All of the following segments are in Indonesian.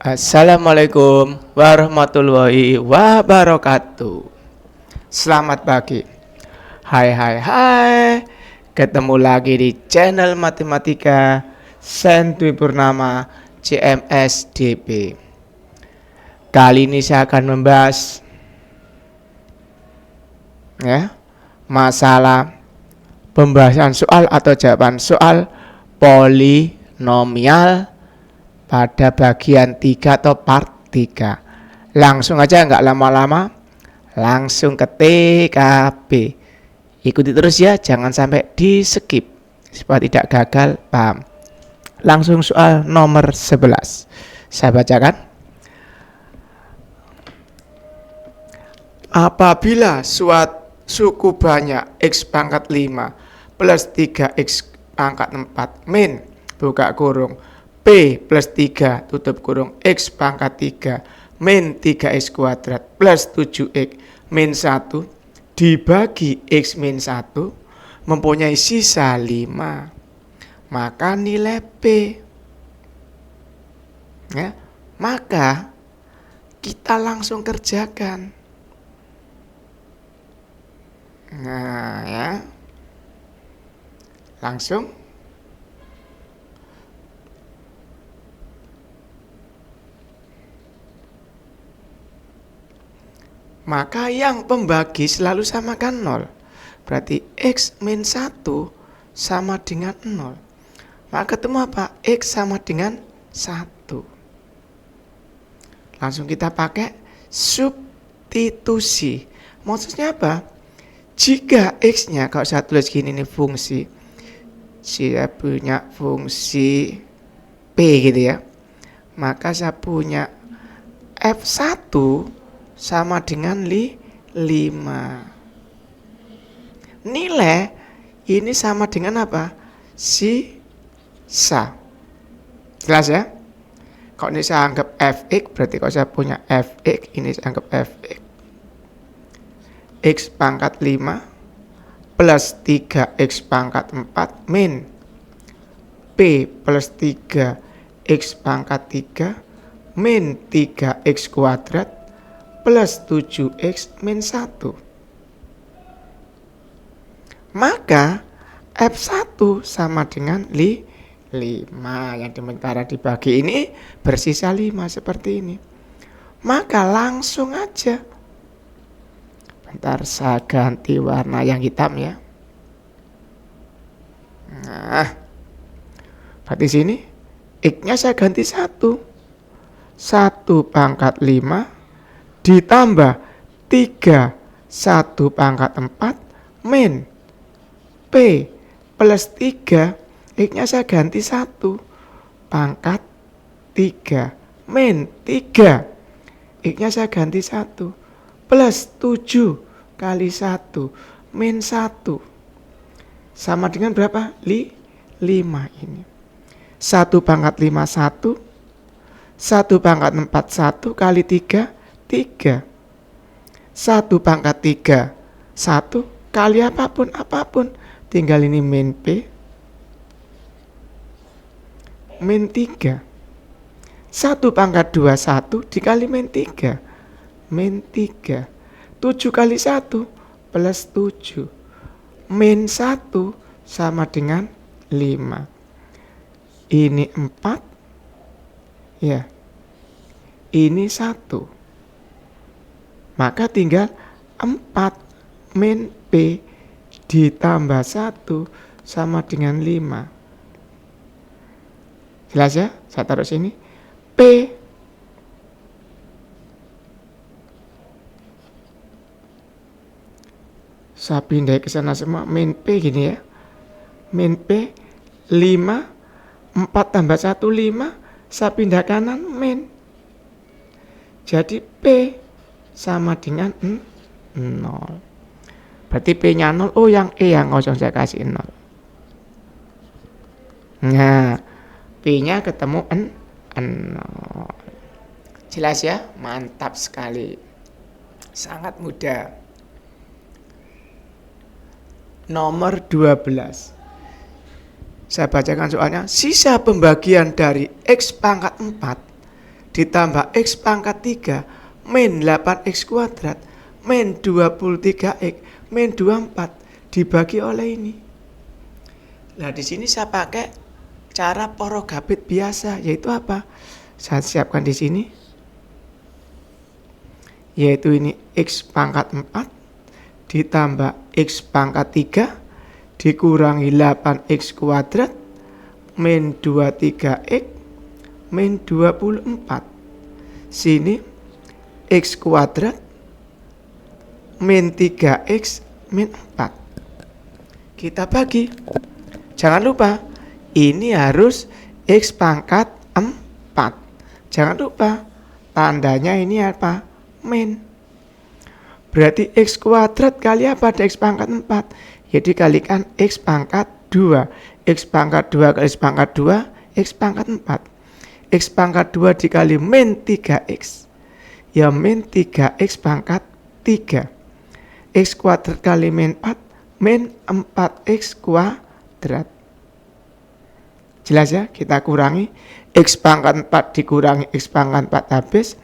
Assalamualaikum warahmatullahi wabarakatuh. Selamat pagi. Hai. Ketemu lagi di channel Matematika Sendwi Purnama CMSDP. Kali ini saya akan membahas masalah pembahasan soal atau jawaban soal polinomial pada bagian 3 atau part 3. Langsung aja, nggak lama-lama, langsung ke TKP. Ikuti terus ya, jangan sampai di skip supaya tidak gagal paham. Langsung soal nomor 11. Saya bacakan. Apabila suku banyak X pangkat 5 plus 3X pangkat 4 min buka kurung P plus 3 tutup kurung X pangkat 3 min 3X kuadrat plus 7X min 1 dibagi X min 1 mempunyai sisa 5. Maka nilai P. Maka kita langsung kerjakan. Langsung. Maka yang pembagi selalu samakan 0. Berarti X min 1 sama dengan 0. Maka ketemu apa? X sama dengan 1. Langsung kita pakai substitusi. Maksudnya apa? Jika X-nya, kalau saya tulis gini, ini fungsi. Saya punya fungsi P gitu ya. Maka saya punya F1 sama dengan 5. Nilai ini sama dengan apa? Sisa. Jelas ya? Kalau ini saya anggap Fx, berarti kalau saya punya Fx, ini saya anggap Fx. X pangkat 5 plus 3X pangkat 4 min P plus 3X pangkat 3 min 3X kuadrat plus 7X min 1. Maka F1 sama dengan 5. Yang sementara dibagi ini bersisa 5 seperti ini. Maka langsung aja. Bentar, saya ganti warna yang hitam ya. Berarti sini X-nya saya ganti 1. 1 pangkat 5 ditambah 3 1 pangkat 4 min P plus 3 X-nya saya ganti 1 pangkat 3 min 3 X-nya saya ganti 1 plus 7 kali 1 min 1 sama dengan berapa? 5 ini. 1 pangkat 5 1 1 pangkat 4 1 kali 3 3. 1 pangkat 3 1 kali apapun tinggal ini min P min 3. 1 pangkat 2 1 dikali min 3 min 3. 7 kali 1 plus 7 min 1 sama dengan 5. Ini 4 ya, ini 1. Maka tinggal 4 min P ditambah 1 sama dengan 5. Jelas ya? Saya taruh sini. P saya pindah ke sana semua. Min P gini ya. Min P 5 4 tambah 1 5. Saya pindah kanan min. Jadi P sama dengan 0. Berarti P-nya 0. Oh, yang E yang kosong saya kasih 0. Nah, P-nya ketemu 0. Jelas ya? Mantap sekali. Sangat mudah. Nomor 12. Saya bacakan soalnya. Sisa pembagian dari X pangkat 4 ditambah X pangkat 3 min 8X kuadrat min 23X min 24 dibagi oleh ini. Nah, di sini saya pakai cara porogabit biasa, yaitu apa? Saya siapkan di sini, yaitu ini X pangkat 4 ditambah X pangkat 3 dikurangi 8X kuadrat min 23X min 24. Sini X kuadrat min 3X min 4. Kita bagi. Jangan lupa, ini harus X pangkat 4. Jangan lupa, tandanya ini apa? Min. Berarti X kuadrat kali apa? Ada X pangkat 4. Ya dikalikan X pangkat 2. X pangkat 2 kali X pangkat 2, X pangkat 4. X pangkat 2 dikali min 3X. Ya min 3X pangkat 3. X kuadrat kali min 4, min 4X kuadrat. Jelas ya? Kita kurangi. X pangkat 4 dikurangi X pangkat 4 habis.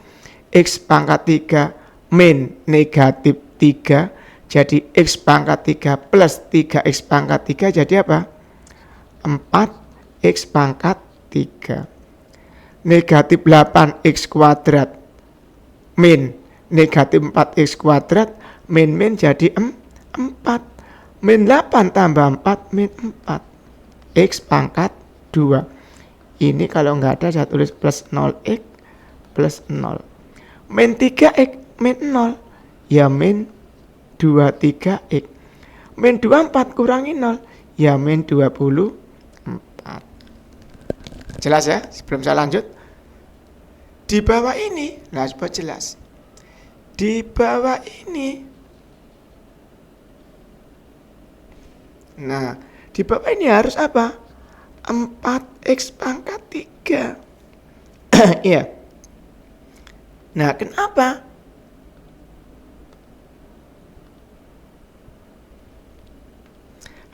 X pangkat 3 min negatif 3. Jadi X pangkat 3 plus 3X pangkat 3 jadi apa? 4X pangkat 3. Negatif 8X kuadrat min negatif 4X kuadrat min jadi 4. Min 8 tambah 4 min 4. X pangkat 2. Ini kalau nggak ada saya tulis plus 0X plus 0. Min 3X min 0. Ya min 23X. Min 24 kurangi 0. Ya min 24. Jelas ya? Sebelum saya lanjut. Di bawah ini, nah supaya jelas. Di bawah ini. Nah, di bawah ini harus apa? 4X pangkat 3. Iya. Nah, kenapa?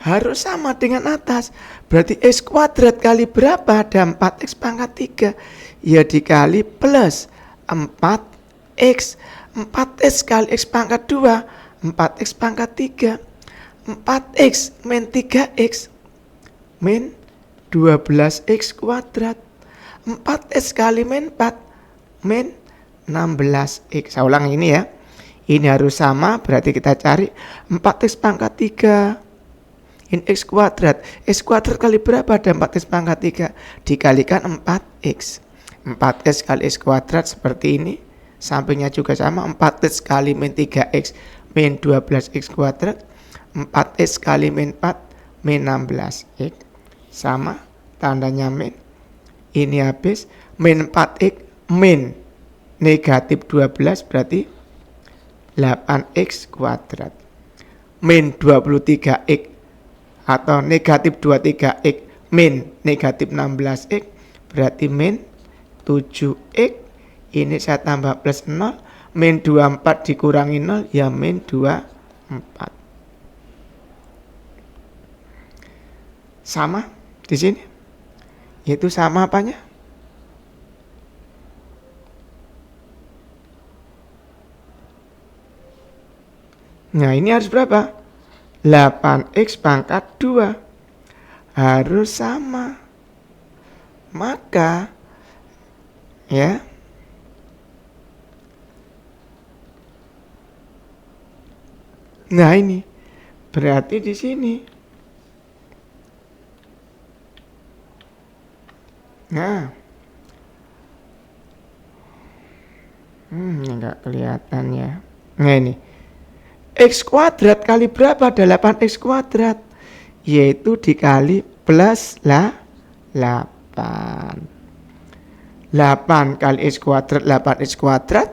Harus sama dengan atas. Berarti X kuadrat kali berapa? Ada 4X pangkat 3. Ya dikali plus 4X. 4X kali X pangkat 2. 4X pangkat 3. 4X min 3X min 12X kuadrat. 4X kali min 4 min 16X. Saya ulang ini ya. Ini harus sama, berarti kita cari 4X pangkat 3. Ini X kuadrat. X kuadrat kali berapa? Ada 4X pangkat 3. Dikalikan 4X. 4X kali X kuadrat seperti ini. Sampingnya juga sama. 4X kali min 3X min 12X kuadrat. 4X kali min 4 min 16X. Sama. Tandanya min. Ini habis. Min 4X min negatif 12 berarti 8X kuadrat. Min 23X atau negatif 23X min negatif 16X berarti min 7X. Ini saya tambah plus 0. Min 24 dikurangi 0 ya min 24. Sama di sini. Itu sama apanya? Nah, ini harus berapa? 8X pangkat 2 harus sama. Maka ya nah ini berarti di sini. Nah enggak kelihatan ya. Nah ini X kuadrat kali berapa? Ada 8X kuadrat. Yaitu dikali plus 8. 8 kali X kuadrat 8X kuadrat.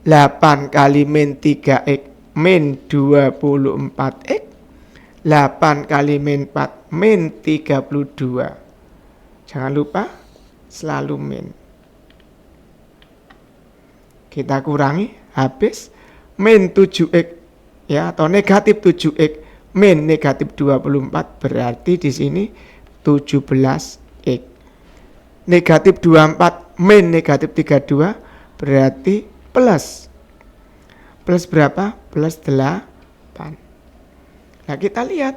8 kali min 3X min 24X. 8 kali min 4 min 32. Jangan lupa selalu min. Kita kurangi habis min 7X ya atau negatif 7X min negatif 24 berarti di sini 17X. Negatif 24 min negatif 32 berarti plus. Plus berapa? Plus 8. Nah kita lihat,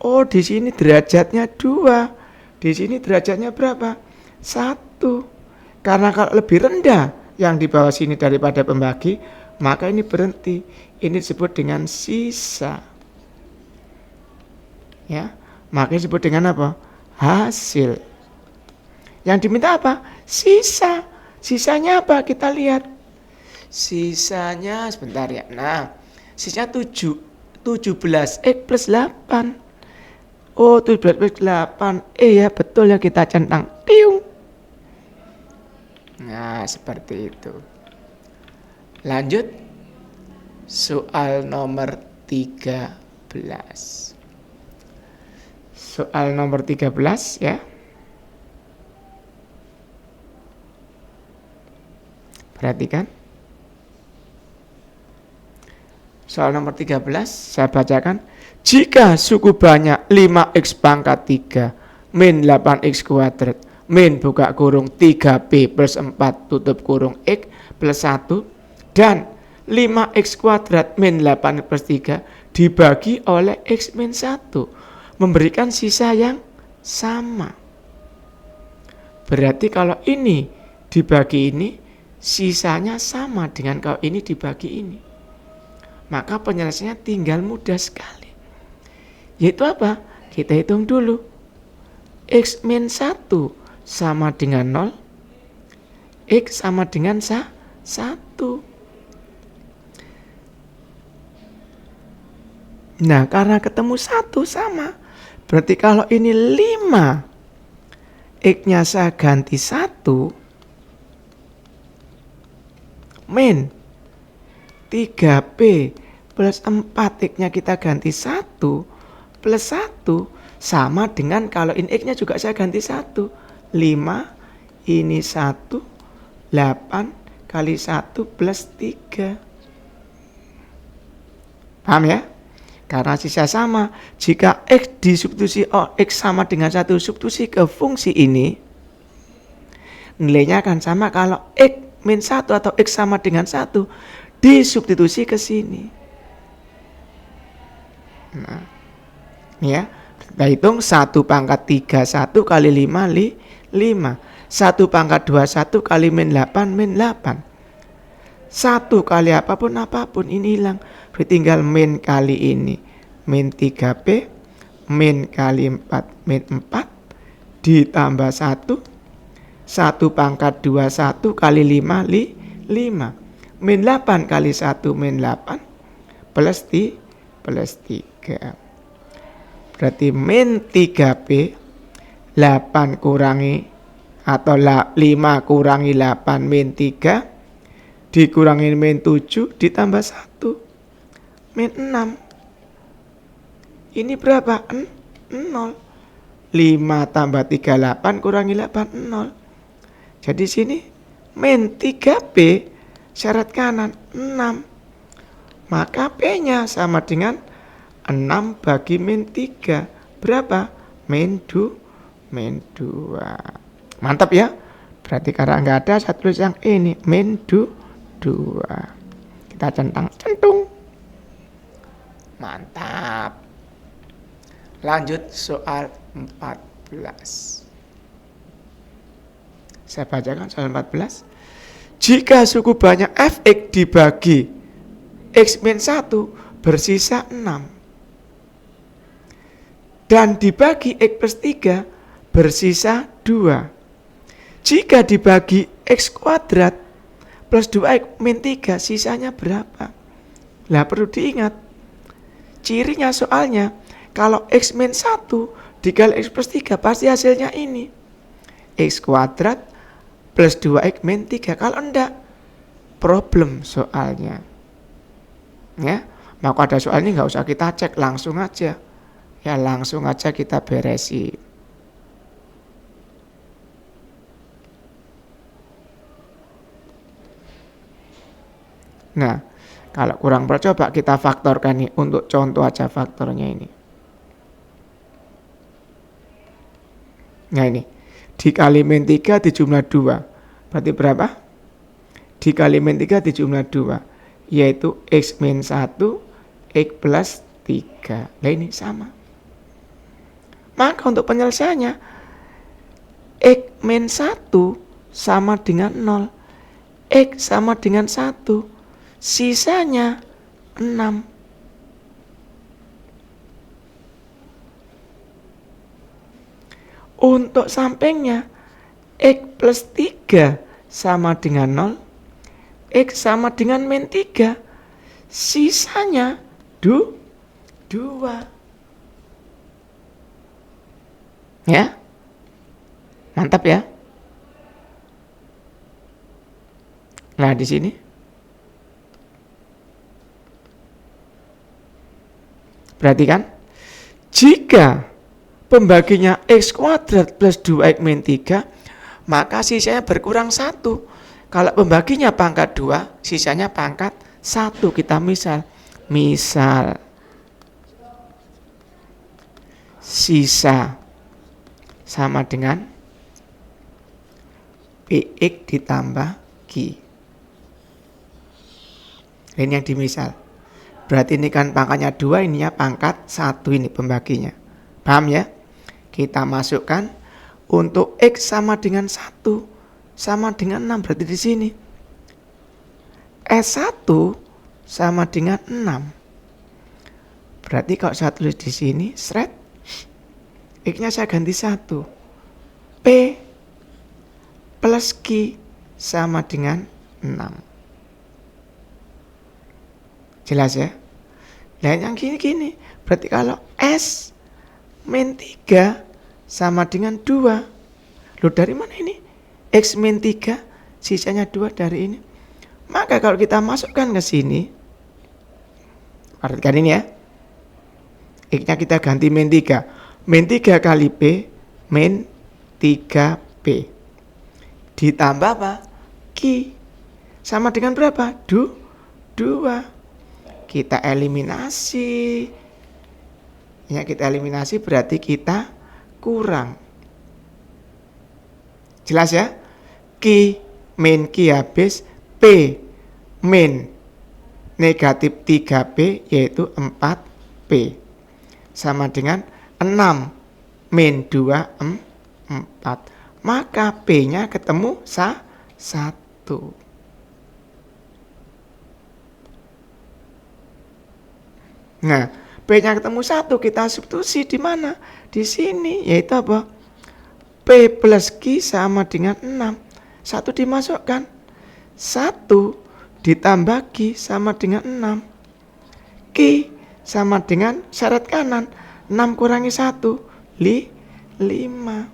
oh di sini derajatnya 2. Di sini derajatnya berapa? 1. Karena kalau lebih rendah yang di bawah sini daripada pembagi, maka ini berhenti. Ini disebut dengan sisa. Ya, maka disebut dengan apa? Hasil. Yang diminta apa? Sisa. Sisanya apa? Kita lihat. Sisanya sebentar ya. Nah, sisanya 17x plus 8. Oh, 17 plus 8. Ya betul ya, kita centang. Tiung. Nah, seperti itu. Lanjut. Soal nomor 13. Soal nomor 13 ya. Perhatikan. Soal nomor 13 saya bacakan. Jika suku banyak 5x pangkat 3 min 8x kuadrat min buka kurung 3b plus 4 tutup kurung x plus 1 dan 5x kuadrat min 8 plus 3 dibagi oleh x min 1 memberikan sisa yang sama. Berarti kalau ini dibagi ini, sisanya sama dengan kalau ini dibagi ini. Maka penyelesaiannya tinggal mudah sekali. Yaitu apa? Kita hitung dulu. X min 1 sama dengan 0. X sama dengan 1. Nah, karena ketemu 1 sama. Berarti kalau ini 5. X-nya saya ganti 1. Min 3B plus 4 X-nya kita ganti 1 plus 1 sama dengan kalau ini X-nya juga saya ganti 1. 5 ini 1 8 kali 1 plus 3. Paham ya? Karena sisa sama. Jika X disubstitusi X sama dengan 1 substitusi ke fungsi ini, nilainya akan sama kalau X min 1 atau X sama dengan 1 disubstitusi ke sini. Nah, ini ya. Kita hitung 1 pangkat 31 kali 5 5. 1 pangkat 21 kali min 8 min 8. 1 kali apapun ini hilang. Berarti tinggal min kali ini min 3B min kali 4 min 4 ditambah 1. 1 pangkat 21 kali 5 5. Min 8 kali 1 min 8 plus 3. Berarti min 3B 8 kurangi atau 5 kurangi 8 min 3 dikurangi min 7 ditambah 1 min 6. Ini berapa? 0. 5 tambah 3 8 kurangi 8 0. Jadi sini min 3B syarat kanan 6. Maka B-nya sama dengan 6 bagi min 3. Berapa? Min 2. Mantap ya. Berarti karena nggak ada, saya tulis yang ini. Min 2. Kita centung. Mantap. Lanjut soal 14. Saya bacakan soal 14. Jika suku banyak fx dibagi x min 1 bersisa 6. Dan dibagi x plus 3 bersisa 2. Jika dibagi x kuadrat plus 2x min 3 sisanya berapa? Lah perlu diingat. Cirinya soalnya kalau x min 1 dikali x plus 3 pasti hasilnya ini. X kuadrat plus 2x min 3. Kalau enggak, problem soalnya. Ya, maka ada soal ini nggak usah kita cek, langsung aja. Ya langsung aja kita beresi. Nah, kalau kurang coba kita faktorkan nih. Untuk contoh aja faktornya ini. Nah ini, dikali min 3 dijumlah 2. Berarti berapa? Dikali min 3 dijumlah 2, yaitu X min 1, X plus 3. Nah ini sama. Maka untuk penyelesaiannya, X min 1 sama dengan 0, X sama dengan 1, sisanya 6. Untuk sampingnya, X plus 3 sama dengan 0, X sama dengan min 3, sisanya 2. Ya, mantap ya. Nah di sini perhatikan, jika pembaginya X kuadrat plus 2X min 3, maka sisanya berkurang 1. Kalau pembaginya pangkat 2, sisanya pangkat 1. Kita misal sisa sama dengan PX ditambah Q. Ini yang dimisal. Berarti ini kan pangkatnya 2, ininya pangkat 1, ini pembaginya. Paham ya? Kita masukkan untuk X sama dengan 1 sama dengan 6, berarti di sini S1 sama dengan 6. Berarti kalau saya tulis di sini, seret, X-nya saya ganti 1. P plus Q sama dengan 6. Jelas ya? Nah yang gini-gini, berarti kalau S min 3 sama dengan 2. Loh dari mana ini? X min 3, sisanya 2 dari ini. Maka kalau kita masukkan ke sini, perhatikan ini ya, X-nya kita ganti min 3. Min 3 kali P, min 3P. Ditambah apa? Q. Sama dengan berapa? 2. Kita eliminasi. Ya, kita eliminasi berarti kita kurang. Jelas ya? Q min Q habis, P min negatif 3P yaitu 4P. Sama dengan 6 min 2, 4. Maka P-nya ketemu 1. Nah, P-nya ketemu 1, kita substitusi di mana? Di sini, yaitu apa? P plus Q sama dengan 6. 1 dimasukkan. 1 ditambah Q sama dengan 6. Q sama dengan syarat kanan. 6 kurangi 1, 5.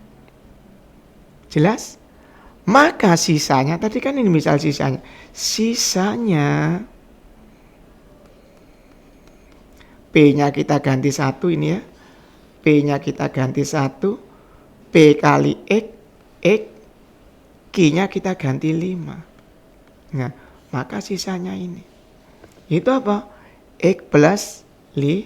Jelas? Maka sisanya, tadi kan ini misal sisanya. Sisanya P-nya kita ganti 1 ini ya. P-nya kita ganti 1. P kali X. Q-nya kita ganti 5. Nah, maka sisanya ini. Itu apa? X plus 5.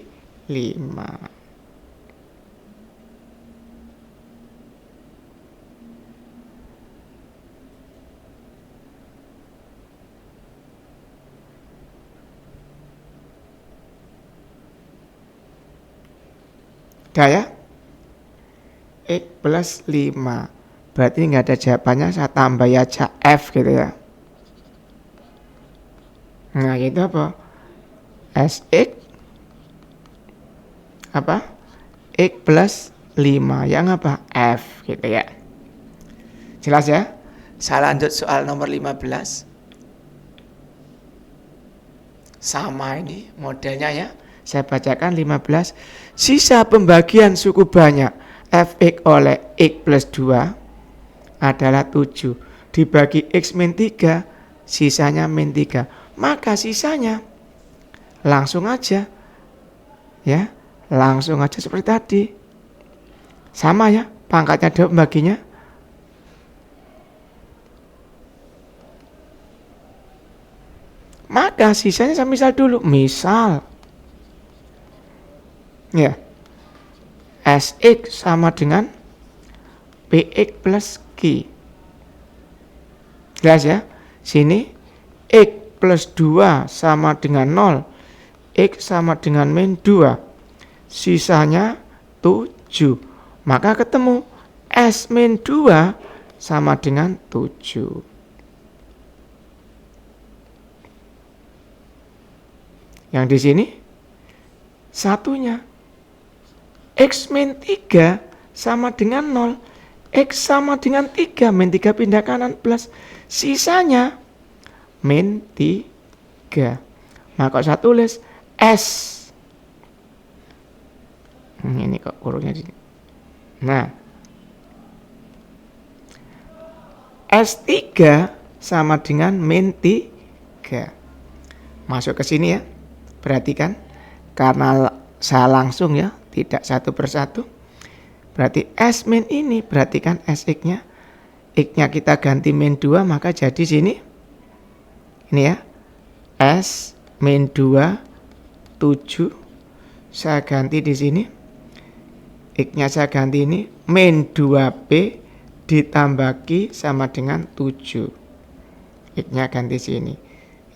Udah ya? X plus 5. Berarti nggak ada jawabannya, saya tambah aja F gitu ya. Nah itu apa? SX apa? X plus 5. Yang apa? F gitu ya. Jelas ya? Saya lanjut soal nomor 15. Sama ini modelnya ya. Saya bacakan 15. Sisa pembagian suku banyak Fx oleh X plus 2 adalah 7. Dibagi X min 3, sisanya min 3. Maka sisanya langsung aja. Ya, langsung aja seperti tadi. Sama ya, pangkatnya 2 pembaginya. Maka sisanya saya misal dulu. Misal ya, Sx sama dengan Px plus Q. Jelas ya? Sini X plus 2 sama dengan 0. X sama dengan min 2. Sisanya 7. Maka ketemu S min 2 sama dengan 7. Yang di sini satunya X min 3 sama dengan 0. X sama dengan 3, min 3 pindah kanan plus. Sisanya min 3. Maka saya tulis S. Ini kok kurungnya di sini. Nah, S3 sama dengan min 3. Masuk ke sini ya. Perhatikan. Karena saya langsung ya, tidak satu persatu. Berarti S min ini, perhatikan SX-nya. X-nya kita ganti min 2, maka jadi sini. Ini ya. S min 2, 7. Saya ganti di sini. X-nya saya ganti ini. Min 2P ditambah Q sama dengan 7. X-nya ganti sini.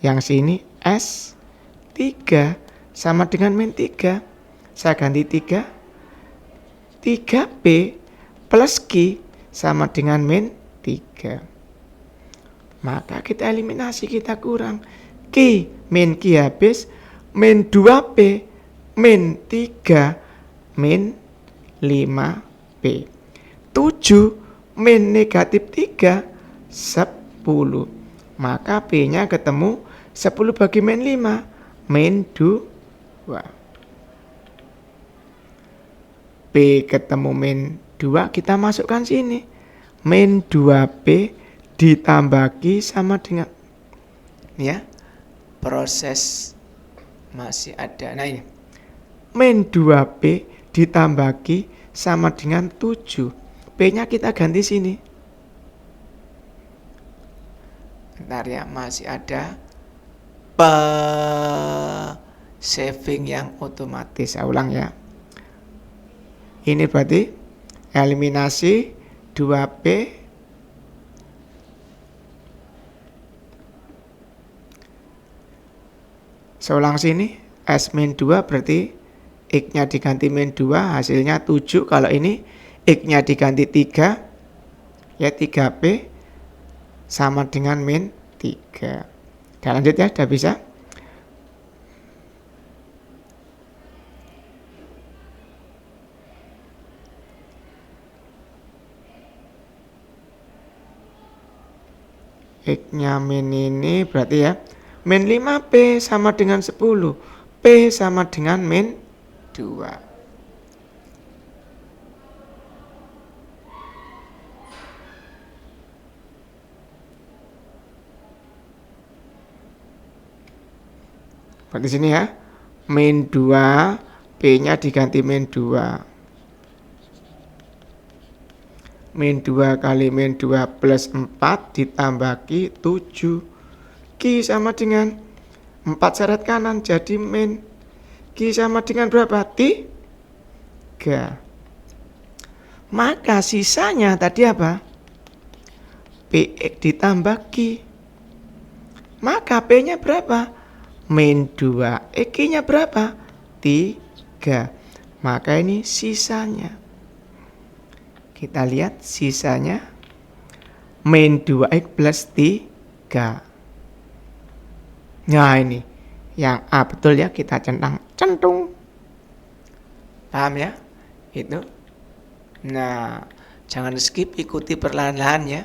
Yang sini S3 sama dengan min 3. Saya ganti 3. 3P plus Q sama dengan min 3. Maka kita eliminasi, kita kurang. Q min Q habis. Min 2P min 3 min 5P. 7 min negatif 3 10. Maka P-nya ketemu 10 bagi min 5 min 2. P ketemu min 2, kita masukkan sini. Min 2P ditambah Q sama dengan, ya, proses masih ada. Nah ini, min 2P ditambah Q sama dengan 7. P-nya kita ganti sini. Bentar ya, masih ada saving yang otomatis. Saya ulang ya. Ini berarti eliminasi 2P seulang sini. S min 2 berarti X-nya diganti min 2, hasilnya 7. Kalau ini X-nya diganti 3, ya 3P sama dengan min 3. Kita lanjut ya, udah bisa. X-nya min ini berarti ya, min 5P sama dengan 10. P sama dengan min 2. Berarti sini ya, min 2, P-nya diganti min 2. Min 2 kali min 2 plus 4 ditambah Q 7. Q sama dengan 4 seret kanan, jadi min. Q sama dengan berapa? 3. Maka sisanya tadi apa? PX ditambah Q. Maka P-nya berapa? Min 2. Q-nya berapa? 3. Maka ini sisanya. Kita lihat sisanya min 2X plus 3. Nah ini yang A betul ya, kita centung. Paham ya? Itu. Nah, jangan skip, ikuti perlahan-lahan ya.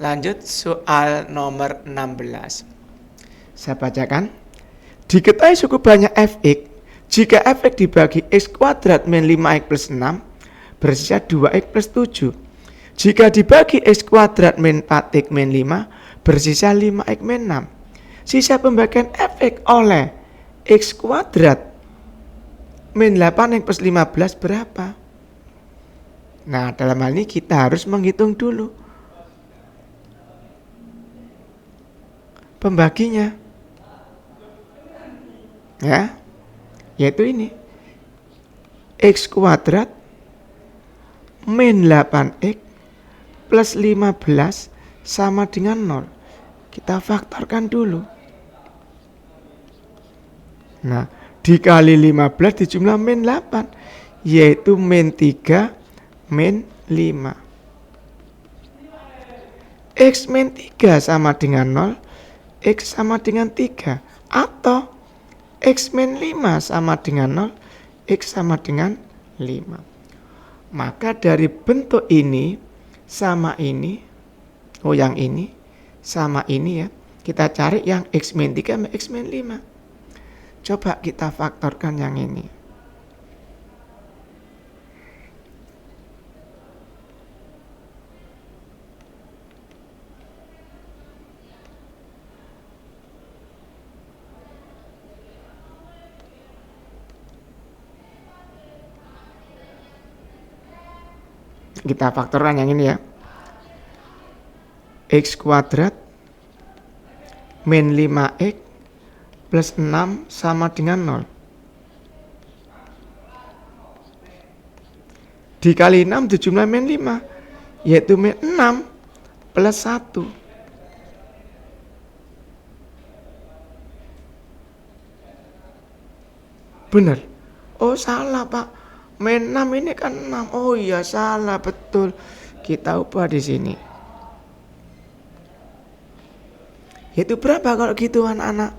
Lanjut soal nomor 16. Saya bacakan. Diketahui cukup banyak fx, jika fx dibagi x kuadrat min 5x plus 6, bersisa 2x plus 7. Jika dibagi x kuadrat min 4x min 5, bersisa 5x min 6. Sisa pembagian fx oleh x kuadrat min 8x plus 15 berapa? Nah, dalam hal ini kita harus menghitung dulu pembaginya. Ya, yaitu ini x kuadrat min 8x plus 15 sama dengan 0. Kita faktorkan dulu. Nah, dikali 15 dijumlah min 8, yaitu min 3 min 5. X min 3 sama dengan 0, X sama dengan 3. Atau X min 5 sama dengan 0, X sama dengan 5. Maka dari bentuk ini sama ini, yang ini sama ini ya, kita cari yang X min 3 sama X min 5. Coba kita faktorkan yang ini. Kita faktorkan yang ini ya. X kuadrat min 5x plus 6 sama dengan 0. Dikali 6 dijumlah min 5, yaitu min 6 plus 1. Benar? Oh salah Pak. Min 6 ini kan 6. Oh iya salah, betul. Kita ubah di sini. Yaitu berapa kalau gitu anak-anak?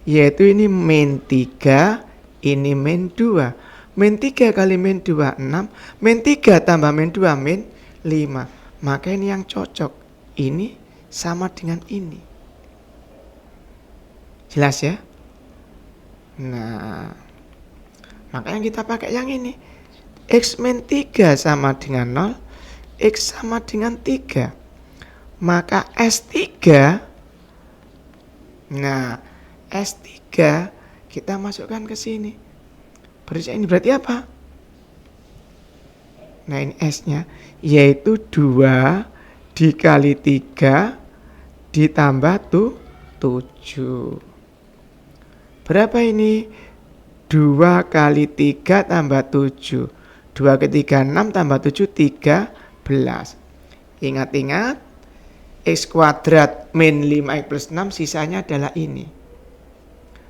Yaitu ini min 3, ini min 2. Min 3 kali min 2, 6. Min 3 tambah min 2, min 5. Maka ini yang cocok. Ini sama dengan ini. Jelas ya? Nah, makanya kita pakai yang ini. X min 3 sama dengan 0, X sama dengan 3. Maka S3, nah S3 kita masukkan ke sini. Ini berarti apa? Nah ini S-nya, yaitu 2 dikali 3 ditambah 7. Berapa ini? 2 kali 3 tambah 7. 2 ke 3, 6 tambah 7, 13. Ingat-ingat, X kuadrat min 5x plus 6 sisanya adalah ini.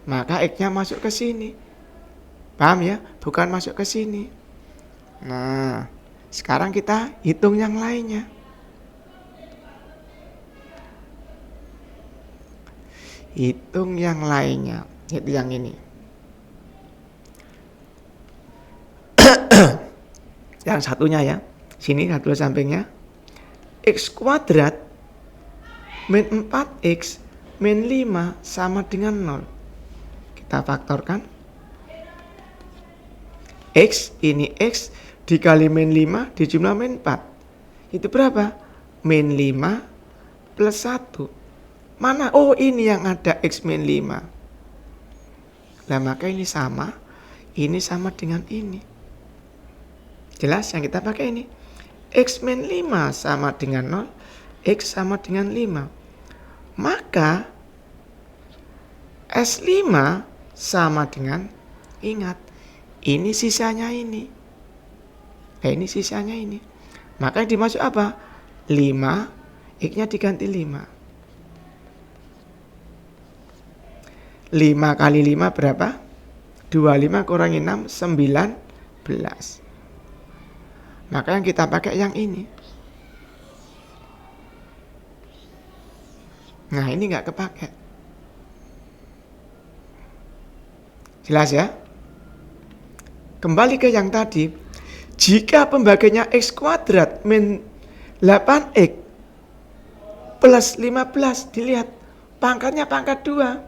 Maka X-nya masuk ke sini. Paham ya? Bukan masuk ke sini. Nah, sekarang kita hitung yang lainnya. Hitung yang lainnya, yaitu yang ini. Yang satunya ya, sini satu sampingnya. X kuadrat min 4x min 5 sama dengan 0. Kita faktorkan. X, ini X dikali min 5 dijumlah min 4. Itu berapa? Min 5 plus 1. Mana? Oh ini yang ada X min 5. Nah maka ini sama dengan ini. Jelas yang kita pakai ini. X min 5 sama dengan 0, X sama dengan 5. Maka S5 sama dengan, ingat, ini sisanya ini. Nah ini sisanya ini. Maka yang dimasuk apa? 5, X-nya diganti 5. 5 kali 5 berapa? 25 kurangi 6, 19. Maka yang kita pakai yang ini. Nah ini nggak kepake. Jelas ya? Kembali ke yang tadi. Jika pembagiannya X kuadrat min 8X plus 15. Dilihat pangkatnya pangkat 2.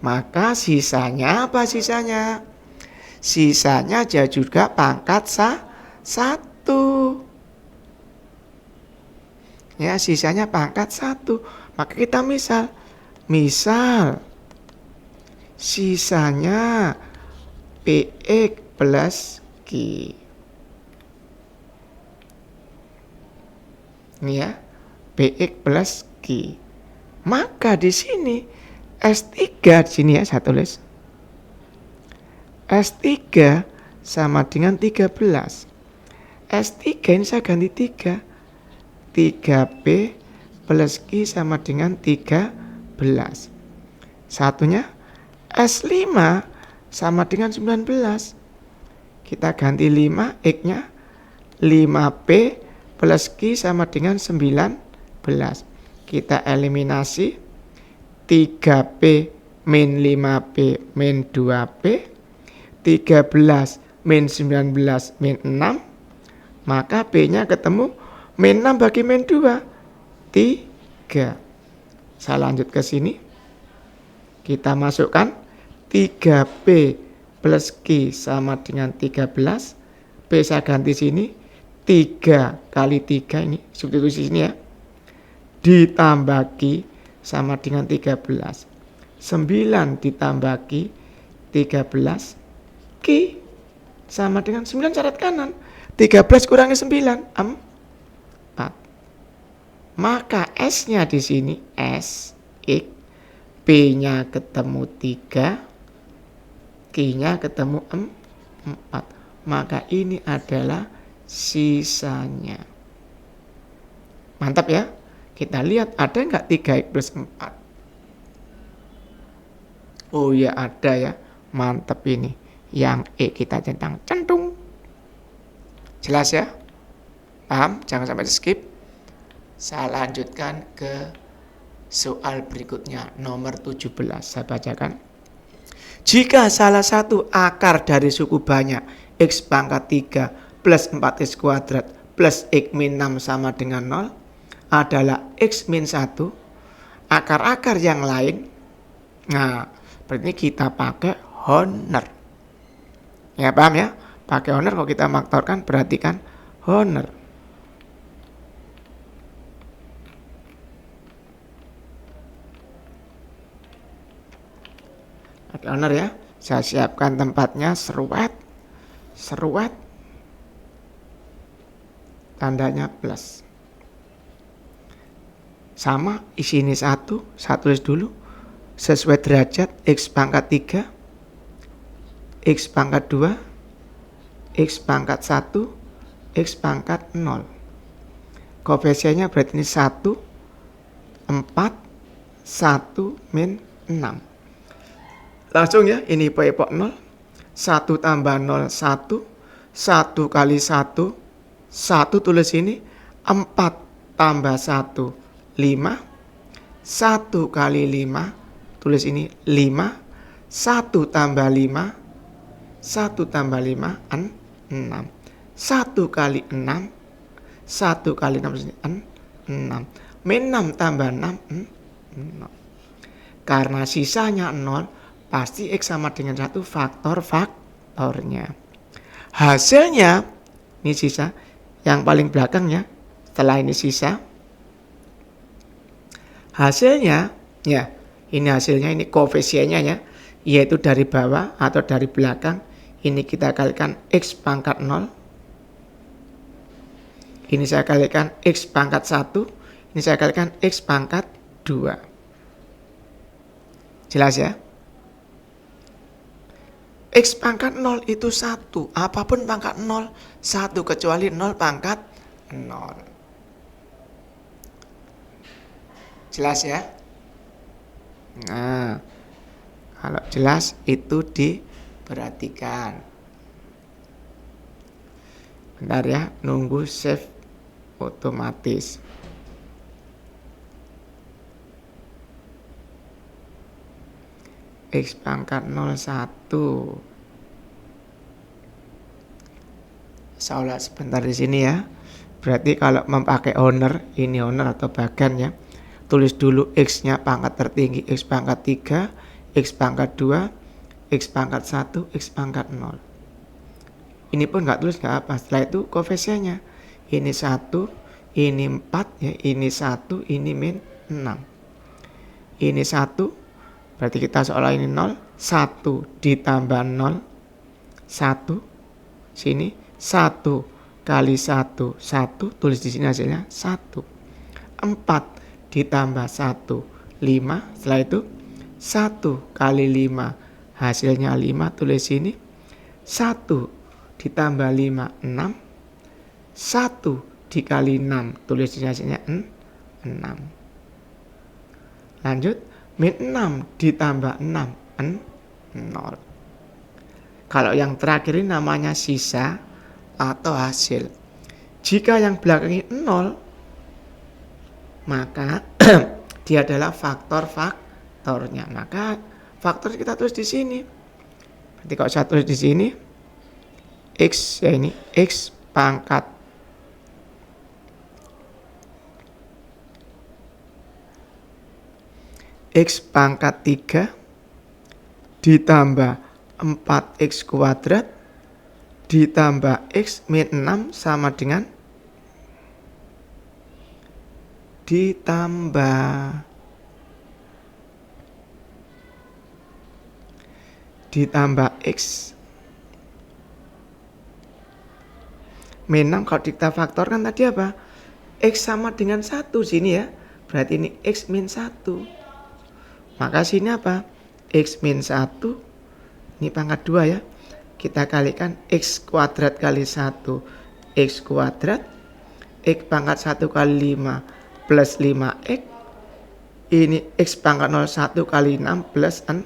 Maka sisanya apa sisanya? Sisanya juga pangkat 1. Ya, sisanya pangkat 1. Maka kita misal sisanya PX plus Q. Ini ya, PX plus Q. Maka di sini S3 di sini ya saya tulis. S3 sama dengan 13. S3 ini saya ganti 3. 3B plus Q sama dengan 13. Satunya S5 sama dengan 19. Kita ganti 5, X-nya 5P plus Q sama dengan 19. Kita eliminasi 3P min 5P min 2P, 13 min 19 min 6, maka P-nya ketemu min 6 bagi min 2, 3. Saya lanjut ke sini. Kita masukkan 3P plus Q sama dengan 13. P saya ganti sini. 3 kali 3 ini. Substitusi sini ya. Ditambah Q sama dengan 13. 9 ditambah Q 13. Q sama dengan 9 syarat kanan. 13 kurangi 9. 4. Maka S-nya di sini S, X, P-nya ketemu 3, Q-nya ketemu 4. Maka ini adalah sisanya. Mantap ya. Kita lihat ada nggak 3X plus 4? Oh ya ada ya. Mantap ini. Yang E kita centang. Jelas ya? Paham? Jangan sampai di skip. Saya lanjutkan ke soal berikutnya, nomor 17. Saya bacakan. Jika salah satu akar dari suku banyak X pangkat 3 plus 4X kuadrat plus X min 6 sama dengan 0 adalah X min 1, akar-akar yang lain. Nah, berarti kita pakai Honor. Ya paham ya? Pakai Honor kalau kita faktorkan berarti kan Honor. Pakai Honor ya. Saya siapkan tempatnya, seruat. Tandanya plus. Sama, isi ini 1. Saya tulis dulu. Sesuai derajat X pangkat 3, X pangkat 2, X pangkat 1, X pangkat 0. Koefisiennya berarti ini 1, 4, 1, min 6. Langsung ya, ini epok 0. 1 tambah 0, 1. 1 kali 1, 1 tulis ini. 4 tambah 1, 5. 1 kali 5, tulis ini 5. 1 tambah 5, 1 tambah 5, 6. 1 kali 6, 1 kali 6, 6. Min 6 tambah 6, 0. Karena sisanya 0, pasti X sama dengan 1 faktornya. Hasilnya, ini sisa, yang paling belakangnya, setelah ini sisa. Hasilnya, ya, ini hasilnya, ini koefisiennya ya, yaitu dari bawah atau dari belakang. Ini kita kalikan X pangkat 0. Ini saya kalikan X pangkat 1. Ini saya kalikan X pangkat 2. Jelas ya? X pangkat 0 itu 1. Apapun pangkat 0, 1 kecuali 0 pangkat 0. Jelas ya? Nah, kalau jelas itu diperhatikan. Bentar ya, nunggu save otomatis. X pangkat 01. Saya ulas sebentar di sini ya. Berarti kalau memakai Honor, ini Honor atau bagan ya. Tulis dulu X-nya pangkat tertinggi, X pangkat 3, X pangkat 2, X pangkat 1, X pangkat 0. Ini pun nggak tulis nggak apa. Setelah itu koefisiennya. Ini 1, ini 4, ya, ini 1, ini min 6. Ini 1, berarti kita seolah ini 0. 1 ditambah 0, 1. Sini, 1 kali 1, 1. Tulis di sini hasilnya 1. 4 ditambah 1, 5. Setelah itu 1 kali 5, hasilnya 5. Tulis sini 1 ditambah 5, 6. 1 dikali 6, tulis di hasilnya 6. Lanjut, min 6 ditambah 6, 0. Kalau yang terakhir ini namanya sisa atau hasil. Jika yang belakang ini 0, maka dia adalah faktornya. Maka faktor kita tulis di sini. Berarti kalau saya tulis di sini, X, ya ini X pangkat X pangkat 3 ditambah 4X kuadrat ditambah X min 6 sama dengan ditambah X min 6. Kalau kita faktorkan tadi apa? X sama dengan 1 sini ya. Berarti ini X min 1. Maka sini apa? X min 1. Ini pangkat 2 ya. Kita kalikan X kuadrat kali 1. X kuadrat. X pangkat 1 kali 5 plus 5X. Ini X pangkat 01 kali 6 plus 6.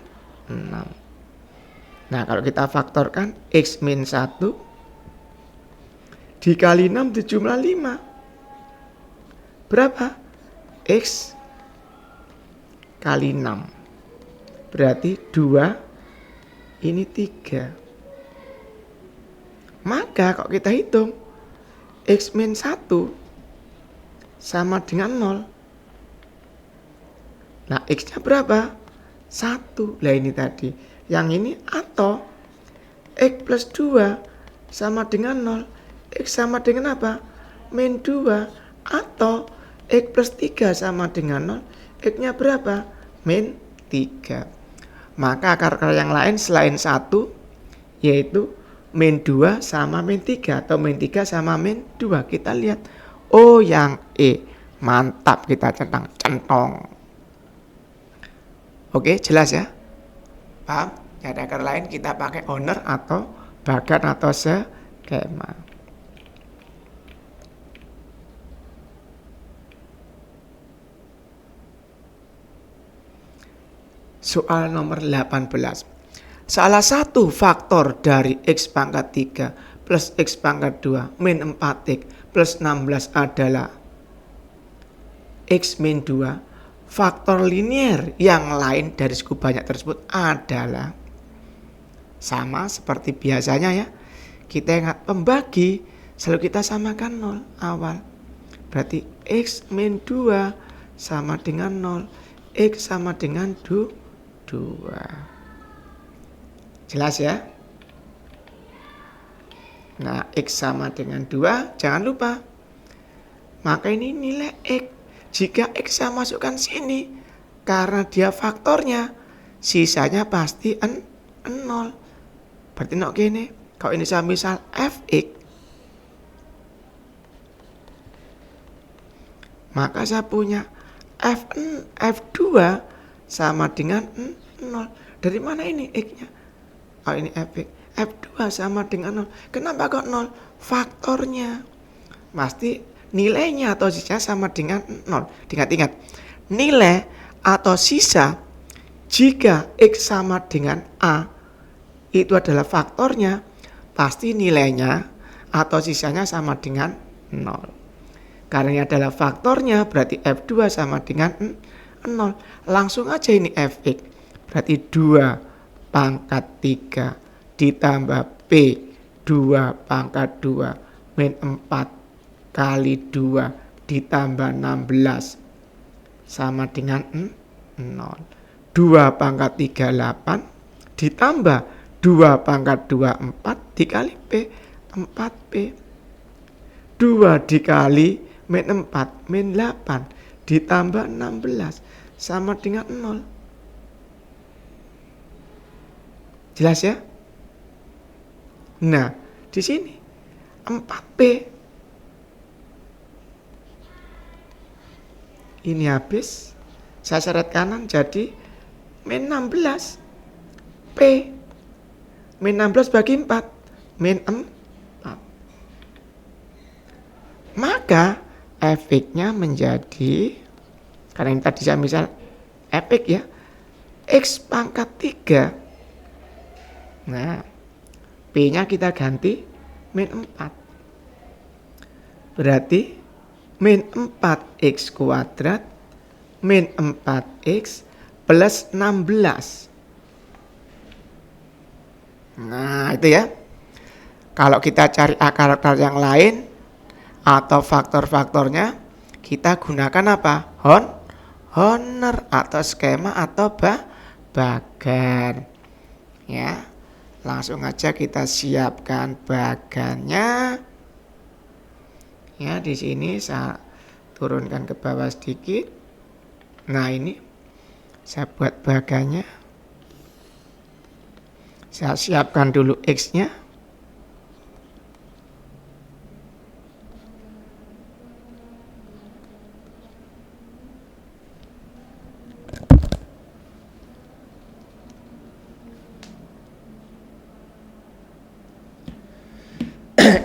Nah kalau kita faktorkan X min 1 dikali 6 dijumlah 5. Berapa? X kali 6. Berarti 2, ini 3. Maka kalau kita hitung, X min 1 sama dengan 0. Nah, X-nya berapa? 1. Lah ini tadi. Yang ini atau X plus 2 sama dengan 0. X sama dengan apa? Min 2. Atau X plus 3 sama dengan 0. X-nya berapa? Min 3. Maka akar-akar yang lain selain 1 yaitu min 2 sama min 3 atau min 3 sama min 2. Kita lihat. Oh yang E. Mantap, kita centang-centong. Oke, jelas ya? Paham? Jadi akar lain kita pakai owner atau bagan atau skema. Soal nomor 18. Salah satu faktor dari X pangkat 3 plus X pangkat 2 min 4X plus 16 adalah X min 2. Faktor linier yang lain dari suku banyak tersebut adalah, sama seperti biasanya ya. Kita ingat pembagi selalu kita samakan 0 awal. Berarti X min 2 sama dengan 0. X sama dengan 2. Jelas ya? Nah, X sama dengan 2, jangan lupa. Maka ini nilai X. Jika X saya masukkan sini, karena dia faktornya, sisanya pasti 0. Berarti no gini. Kalau ini saya misal Fx, maka saya punya F2 sama dengan 0. Dari mana ini X-nya? Oh ini Fx. F2 sama dengan 0. Kenapa kok 0? Faktornya. Pasti nilainya atau sisa sama dengan 0. Ingat-ingat. Nilai atau sisa jika X sama dengan A itu adalah faktornya, pasti nilainya atau sisanya sama dengan 0. Karena ini adalah faktornya, berarti F2 sama dengan 0. Langsung aja ini Fx. Berarti 2 pangkat 3 ditambah P 2 pangkat 2 min 4 kali 2 ditambah 16 sama dengan 0. 2 pangkat 3 8 ditambah 2 pangkat 2 4 dikali P 4P. 2 dikali min 4 min 8 ditambah 16 sama dengan 0. Jelas ya? Nah, di sini 4P. Ini habis. Saya seret kanan jadi min 16. P. Min 16 bagi 4. Min 4. Maka fx-nya menjadi, karena ini tadi saya misal fx ya, x pangkat 3. Nah, p-nya kita ganti min 4. Berarti min 4x kuadrat min 4x plus 16. Nah, itu ya. Kalau kita cari akar-akar yang lain atau faktor-faktornya, kita gunakan apa? Honor atau skema atau bagan. Ya. Langsung aja kita siapkan bagannya. Ya, di sini saya turunkan ke bawah sedikit. Nah, ini saya buat bagannya. Saya siapkan dulu X-nya.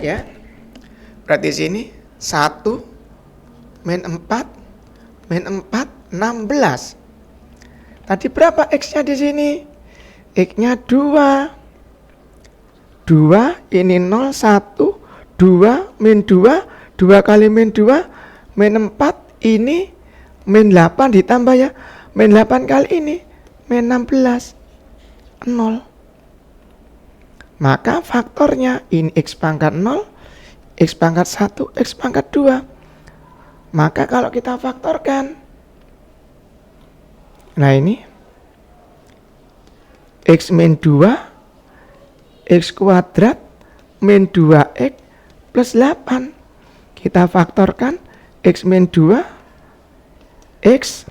Ya. Berarti sini 1 min 4 min 4 16. Tadi berapa X-nya di sini? X-nya 2. 2 ini 0 1 2 min 2 2 kali min 2 min 4 ini min 8 ditambah ya. Min 8 kali ini min 16 0. Maka faktornya ini X pangkat 0, X pangkat 1, X pangkat 2. Maka kalau kita faktorkan, nah ini X min 2, X kuadrat min 2X plus 8. Kita faktorkan X min 2, X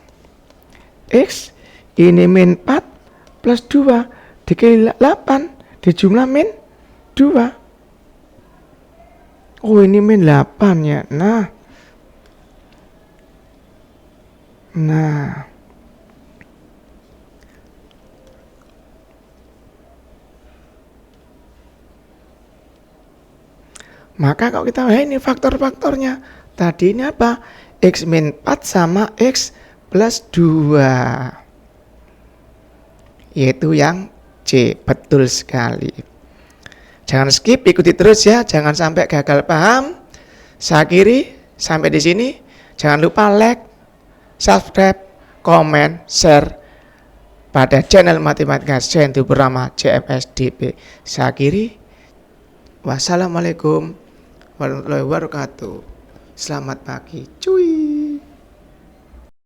ini min 4 plus 2 dikali 8 dijumlah min 2. Oh, ini min 8 ya. Nah. Maka kalau kita ini faktor-faktornya. Tadi ini apa? X min 4 sama X plus 2. Yaitu yang C. Betul sekali. Jangan skip, ikuti terus ya. Jangan sampai gagal paham. Saya akhiri sampai di sini. Jangan lupa like, subscribe, komen, share pada channel Matematika Sentu Bernama CMSDP. Saya akhiri. Wassalamualaikum warahmatullahi wabarakatuh. Selamat pagi. Cuy.